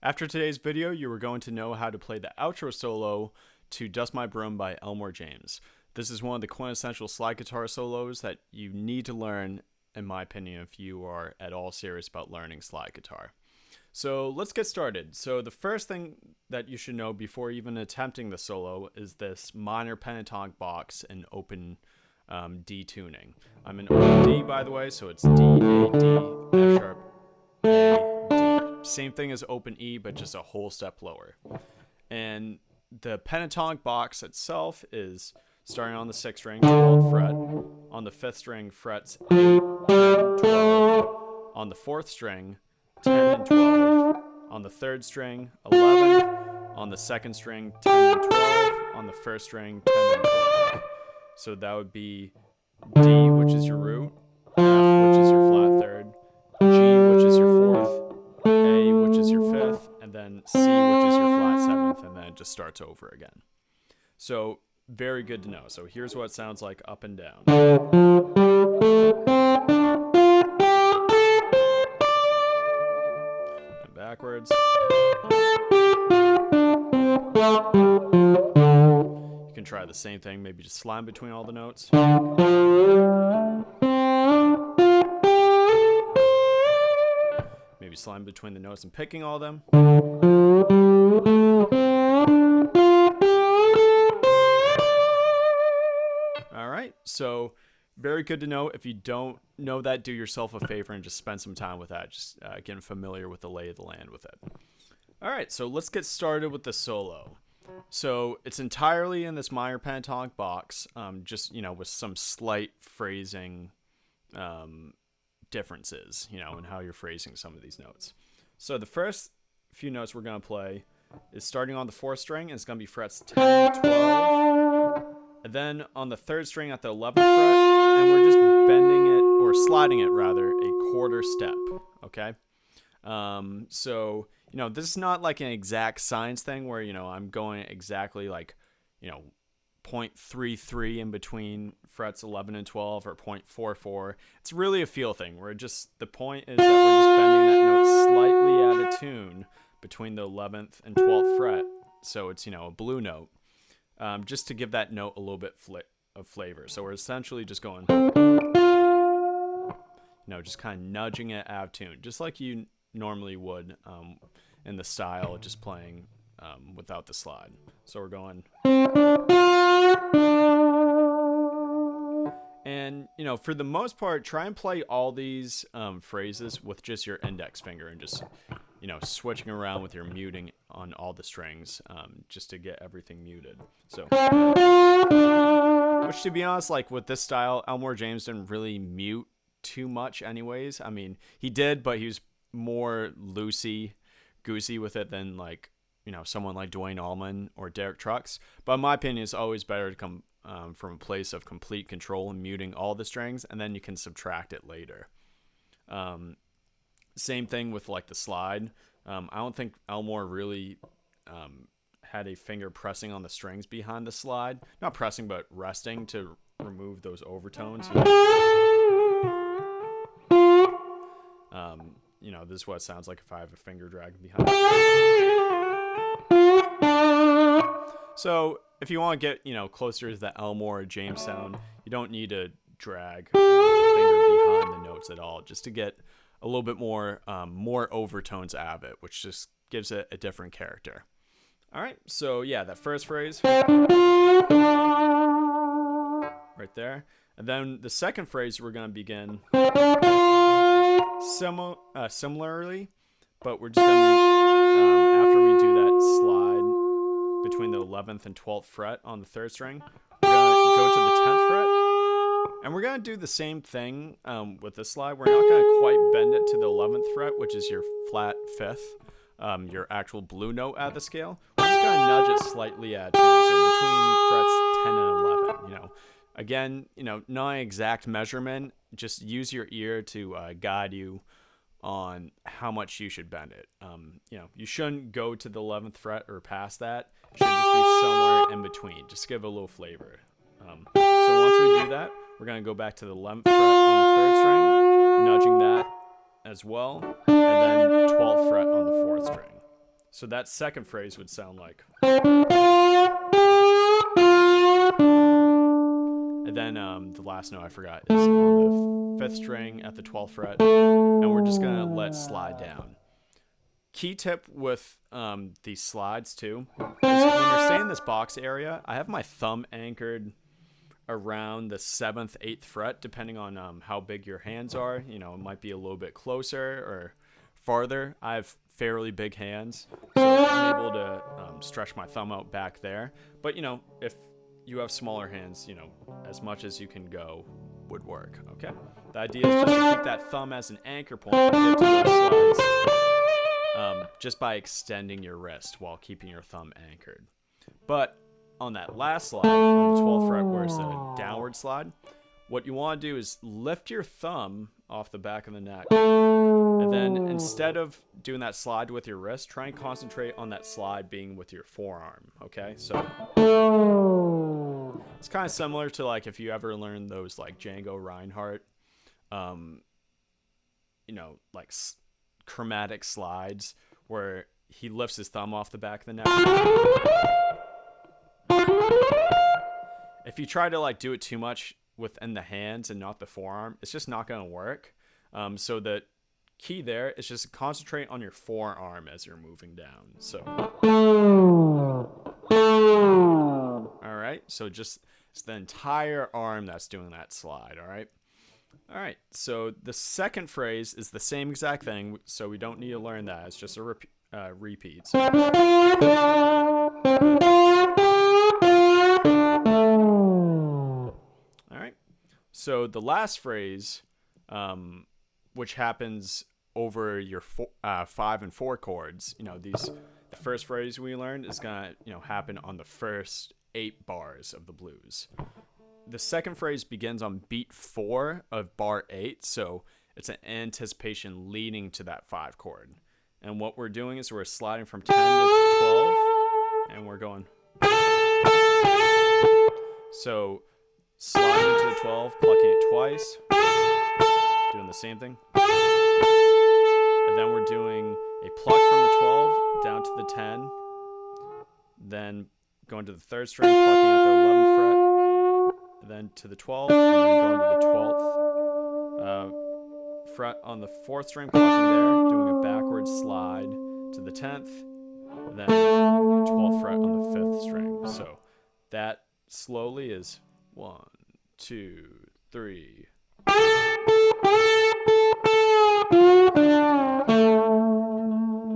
After today's video, you are going to know how to play the outro solo to Dust My Broom by Elmore James. This is one of the quintessential slide guitar solos that you need to learn, in my opinion, if you are at all serious about learning slide guitar. So let's get started. So the first thing that you should know before even attempting the solo is this minor pentatonic box in open D tuning. I'm in open D, by the way, so it's D, A, D, F sharp, A, D. Same thing as open E, but just a whole step lower. And the pentatonic box itself is starting on the 6th string, 12th fret. On the 5th string, frets 8, 10, 12. On the 4th string, 10 and 12. On the 3rd string, 11. On the 2nd string, 10 and 12. On the 1st string, 10 and 12. So that would be D, which is your root, F, which is your flat 3rd, G, which is your 4th, A, which is your 5th, and then C, which is your flat 7th, and then it just starts over again. So very good to know. So here's what it sounds like up and down. And backwards. You can try the same thing, maybe just slide between all the notes. Maybe slide between the notes and picking all of them. All right, so very good to know. If you don't know that, do yourself a favor and just spend some time with that, just getting familiar with the lay of the land with it. All right, so let's get started with the solo. So it's entirely in this minor pentatonic box, just, with some slight phrasing differences, in how you're phrasing some of these notes. So the first few notes we're going to play is starting on the 4th string, and it's going to be frets 10, 12, and then on the 3rd string at the 11th fret, and we're just bending it, or sliding it rather, a quarter step, okay? So, this is not like an exact science thing where, I'm going exactly like, 0.33 in between frets 11 and 12 or 0.44. It's really a feel thing where the point is that we're just bending that note slightly out of tune between the 11th and 12th fret. So it's, a blue note, just to give that note a little bit of flavor. So we're essentially just going, just kind of nudging it out of tune, just like you normally would in the style of just playing without the slide. So we're going, and for the most part, try and play all these phrases with just your index finger and just switching around with your muting on all the strings, just to get everything muted. So, which, to be honest, like with this style, Elmore James didn't really mute too much anyways. I mean, he did, but he was more loosey-goosey with it than like, someone like Dwayne Allman or Derek Trucks. But in my opinion, it's always better to come from a place of complete control and muting all the strings, and then you can subtract it later. Same thing with like the slide. I don't think Elmore really had a finger pressing on the strings behind the slide. Not pressing, but resting to remove those overtones. This is what it sounds like if I have a finger dragging behind. So if you want to get, closer to the Elmore or James sound, you don't need to drag the finger behind the notes at all, just to get a little bit more overtones out of it, which just gives it a different character. All right, so yeah, that first phrase right there. And then the second phrase, we're going to begin similarly, but we're just going to be, after we do that slide between the 11th and 12th fret on the 3rd string, we're going to go to the 10th fret, and we're going to do the same thing with this slide. We're not going to quite bend it to the 11th fret, which is your flat 5th, your actual blue note out of the scale. We're just going to nudge it slightly out of tune, so between frets 10 and 11, Again, not an exact measurement. Just use your ear to guide you on how much you should bend it. You shouldn't go to the 11th fret or past that. It should just be somewhere in between. Just give it a little flavor. So once we do that, we're going to go back to the 11th fret on the 3rd string, nudging that as well, and then 12th fret on the 4th string. So that second phrase would sound like. And then the last note I forgot is on the 5th string at the 12th fret, and we're just gonna let slide down. Key tip with these slides too is when you're staying in this box area, I have my thumb anchored around the 7th, 8th fret, depending on how big your hands are. You know, it might be a little bit closer or farther. I have fairly big hands, so I'm able to stretch my thumb out back there. But, you know, if you have smaller hands, you know, as much as you can go would work, okay? The idea is just to keep that thumb as an anchor point and get to those slides just by extending your wrist while keeping your thumb anchored. But on that last slide, on the 12th fret where it's a downward slide, what you want to do is lift your thumb off the back of the neck. And then instead of doing that slide with your wrist, try and concentrate on that slide being with your forearm, okay? So it's kind of similar to like if you ever learned those like Django Reinhardt, you know, like chromatic slides where he lifts his thumb off the back of the neck. If you try to like do it too much within the hands and not the forearm, it's just not going to work. So the key there is just concentrate on your forearm as you're moving down. So, all right. So just it's the entire arm that's doing that slide. All right. All right. So the second phrase is the same exact thing. So we don't need to learn that. It's just a repeat. So, all right. So the last phrase, which happens over your 5 and 4 chords, you know, the first phrase we learned is gonna, you know, happen on the first 8 bars of the blues. The second phrase begins on beat 4 of bar 8, so it's an anticipation leading to that 5 chord. And what we're doing is we're sliding from 10 to 12, and we're going. So sliding to the 12, plucking it twice, doing the same thing. And then we're doing a pluck from the 12 down to the 10, then going to the 3rd string, plucking at the 11th fret, and then to the 12th, and then going to the 12th fret on the 4th string, plucking there, doing a backward slide to the 10th, and then 12th fret on the 5th string. So that slowly is 1, 2, 3.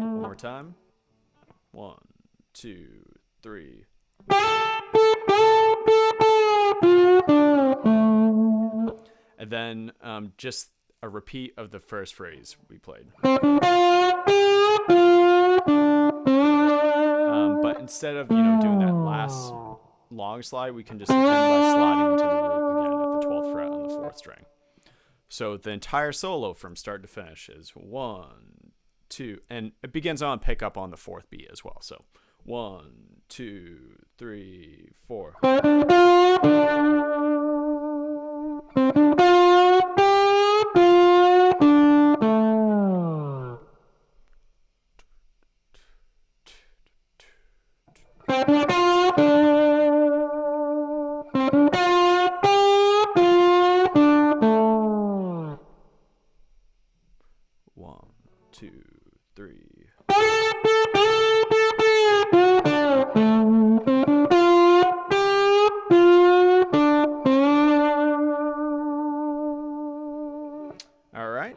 One more time. 1, 2, 3. And then just a repeat of the first phrase we played. But instead of, you know, doing that last long slide, we can just end by sliding into the root again at the 12th fret on the 4th string. So the entire solo from start to finish is 1, 2, and it begins on pickup on the 4th beat as well. So 1, 2, 3, 4.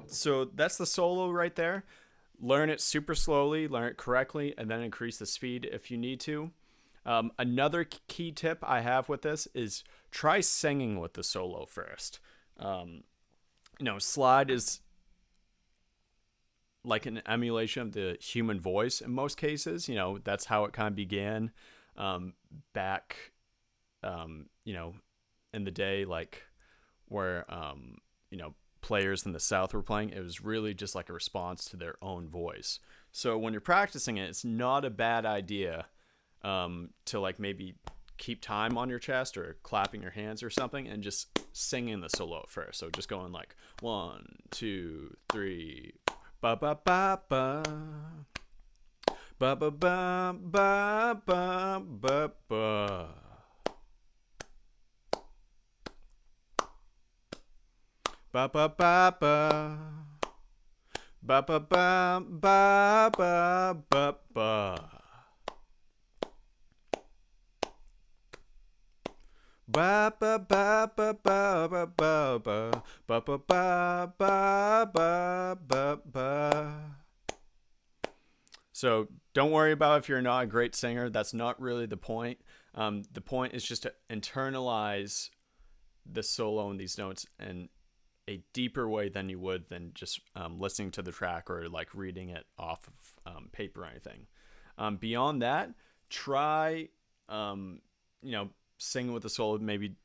So that's the solo right there. Learn it super slowly, learn it correctly, and then increase the speed if you need to. Another key tip I have with this is try singing with the solo first. You know, slide is like an emulation of the human voice in most cases. You know, that's how it kind of began back, you know, in the day, like where, you know, players in the South were playing. It was really just like a response to their own voice. So when you're practicing it, it's not a bad idea to like maybe keep time on your chest or clapping your hands or something and just singing the solo at first. So just going like 1, 2, 3, ba ba ba ba ba Ba ba ba ba ba ba ba. Ba ba ba ba. Ba ba ba ba ba ba ba. Ba ba ba ba ba ba ba ba ba ba ba ba ba ba. So don't worry about if you're not a great singer. That's not really the point. The point is just to internalize the solo in these notes in a deeper way than you would than just listening to the track or like reading it off of paper or anything. Beyond that, try singing with the solo, maybe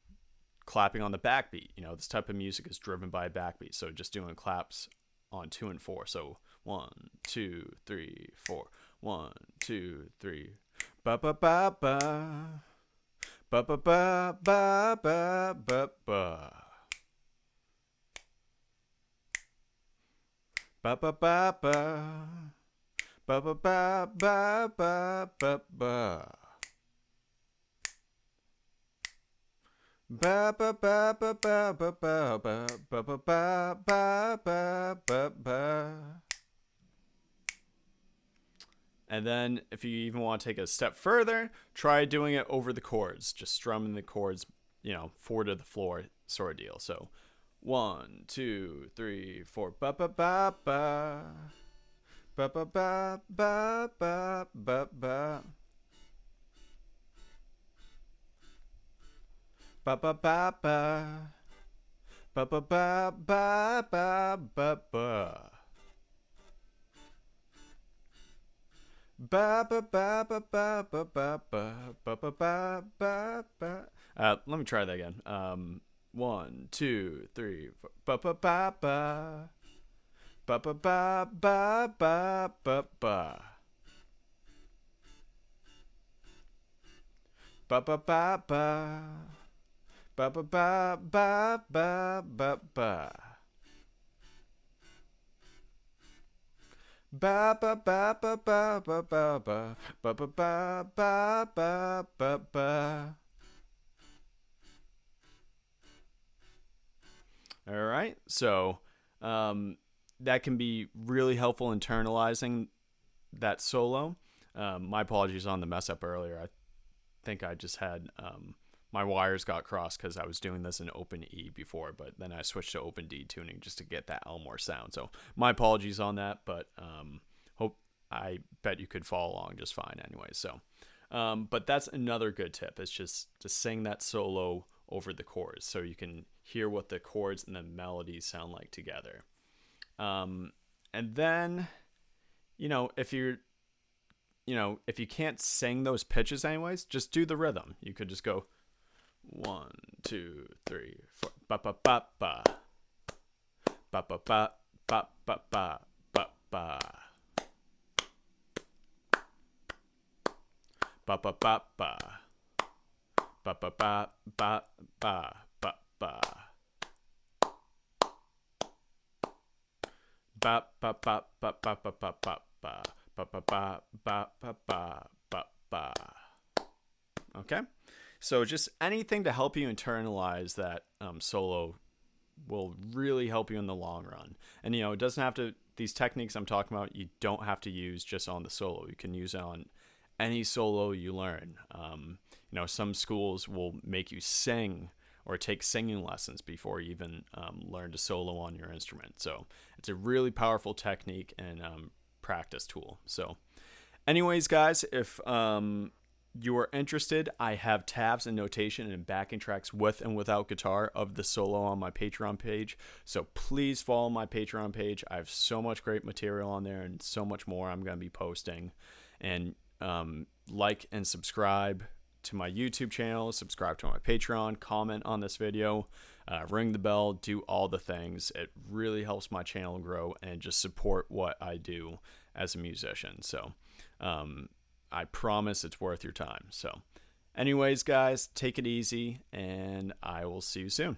clapping on the backbeat. This type of music is driven by a backbeat, so just doing claps on 2 and 4. So 1, 2, 3, 4. 1, 2, 3. Ba ba ba ba. Ba ba ba ba ba ba ba. Ba ba ba ba. Ba ba ba ba ba ba ba. Ba ba ba ba ba ba ba ba ba ba ba ba ba ba. And then if you even want to take it a step further, try doing it over the chords, just strumming the chords, 4 to the floor sort of deal. So 1, 2, 3, 4. Ba ba ba ba. Ba ba ba ba ba ba ba. Ba ba ba ba. Ba ba ba ba ba ba ba. Ba ba ba ba ba ba ba ba ba ba ba ba. Let me try that again. 1, 2, 3, 4. Ba ba ba ba. Ba ba ba ba ba ba ba. Ba ba ba ba. Ba ba ba ba ba ba ba. Ba ba ba ba ba ba ba ba ba ba ba ba ba ba. All right, so that can be really helpful internalizing that solo. My apologies on the mess up earlier. I think I just had my wires got crossed because I was doing this in open E before, but then I switched to open D tuning just to get that Elmore sound. So my apologies on that, but I bet you could follow along just fine anyway. So, but that's another good tip. It's just to sing that solo over the chords so you can hear what the chords and the melodies sound like together. And then, if you can't sing those pitches anyways, just do the rhythm. You could just go 1, 2, 3, 4. Ba ba ba ba. Ba ba ba ba ba ba ba ba. Ba ba ba ba. Ba ba ba ba ba ba ba. Ba ba ba ba ba ba ba ba ba. Ba ba ba ba ba ba ba ba. Okay, so just anything to help you internalize that solo will really help you in the long run. And it doesn't have to. These techniques I'm talking about, you don't have to use just on the solo. You can use it on any solo you learn. Some schools will make you sing or take singing lessons before you even learn to solo on your instrument. So it's a really powerful technique and practice tool. So anyways, guys, if you are interested, I have tabs and notation and backing tracks with and without guitar of the solo on my Patreon page. So please follow my Patreon page. I have so much great material on there and so much more I'm going to be posting. And like and subscribe to my YouTube channel, subscribe to my Patreon, comment on this video, ring the bell, do all the things. It really helps my channel grow and just support what I do as a musician. So I promise it's worth your time. So anyways, guys, take it easy and I will see you soon.